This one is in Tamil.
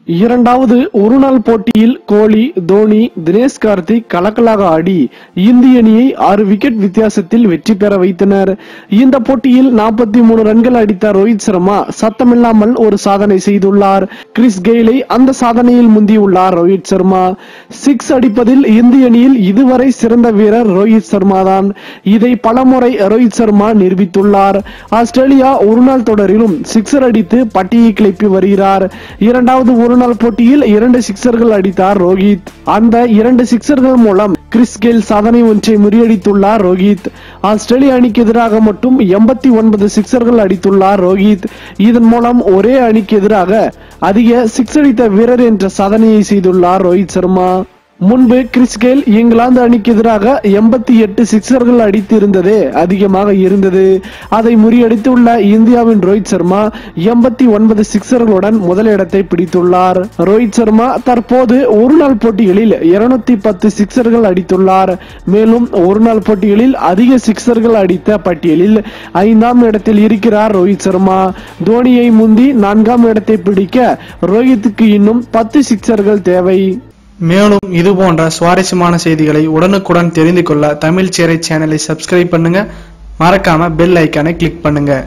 இரண்டாவது ஒருநாள் போட்டியில் கோலி, தோனி, தினேஷ் கார்த்திக் கலக்கலாக ஆடி இந்திய அணியை 6 விக்கெட் வித்தியாசத்தில் வெற்றி பெற வைத்தனர். இந்த போட்டியில் 43 ரன்கள் அடித்த ரோஹித் சர்மா சத்தமில்லாமல் ஒரு சாதனை செய்துள்ளார். கிறிஸ் கெயிலை அந்த சாதனையில் முந்தியுள்ளார் ரோஹித் சர்மா. 6 அடிப்பதில் இந்திய அணியில் இதுவரை சிறந்த வீரர் ரோஹித் சர்மா தான். இதை பலமுறை ரோஹித் சர்மா நிரூபித்துள்ளார். ஆஸ்திரேலியா ஒருநாள் தொடரிலும் சிக்ஸர் அடித்து பட்டியை கிளப்பி வருகிறார். இரண்டாவது ஒருநாள் போட்டியில் 2 சிக்ஸர்கள் அடித்தார் ரோஹித். அந்த 2 சிக்ஸர்கள் மூலம் கிறிஸ் கெயில் சாதனை ஒன்றை முறியடித்துள்ளார் ரோஹித். ஆஸ்திரேலிய அணிக்கு எதிராக மட்டும் 89 சிக்ஸர்கள் அடித்துள்ளார் ரோஹித். இதன் மூலம் ஒரே அணிக்கு எதிராக அதிக சிக்ஸ் அடித்த வீரர் என்ற சாதனையை செய்துள்ளார் ரோஹித் சர்மா. முன்பு கிறிஸ் கெயில் இங்கிலாந்து அணிக்கு எதிராக 88 சிக்ஸர்கள் அடித்து இருந்ததே அதிகமாக இருந்தது. அதை முறியடித்துள்ள இந்தியாவின் ரோஹித் சர்மா 89 சிக்ஸர்களுடன் முதலிடத்தை பிடித்துள்ளார். ரோஹித் சர்மா தற்போது ஒருநாள் போட்டிகளில் 210 சிக்ஸர்கள் அடித்துள்ளார். மேலும் ஒருநாள் போட்டிகளில் அதிக சிக்ஸர்கள் அடித்த பட்டியலில் 5ஆம் இடத்தில் இருக்கிறார் ரோஹித் சர்மா. தோனியை முந்தி 4ஆம் இடத்தை பிடிக்க ரோஹித்துக்கு இன்னும் 10 சிக்ஸர்கள் தேவை. மேலும் இது போன்ற சுவாரஸ்யமான செய்திகளை உடனுக்குடன் தெரிந்து கொள்ள தமிழ் சேரை சேனலை சப்ஸ்கிரைப் பண்ணுங்க. மறக்காம பெல் ஐக்கானை கிளிக் பண்ணுங்க.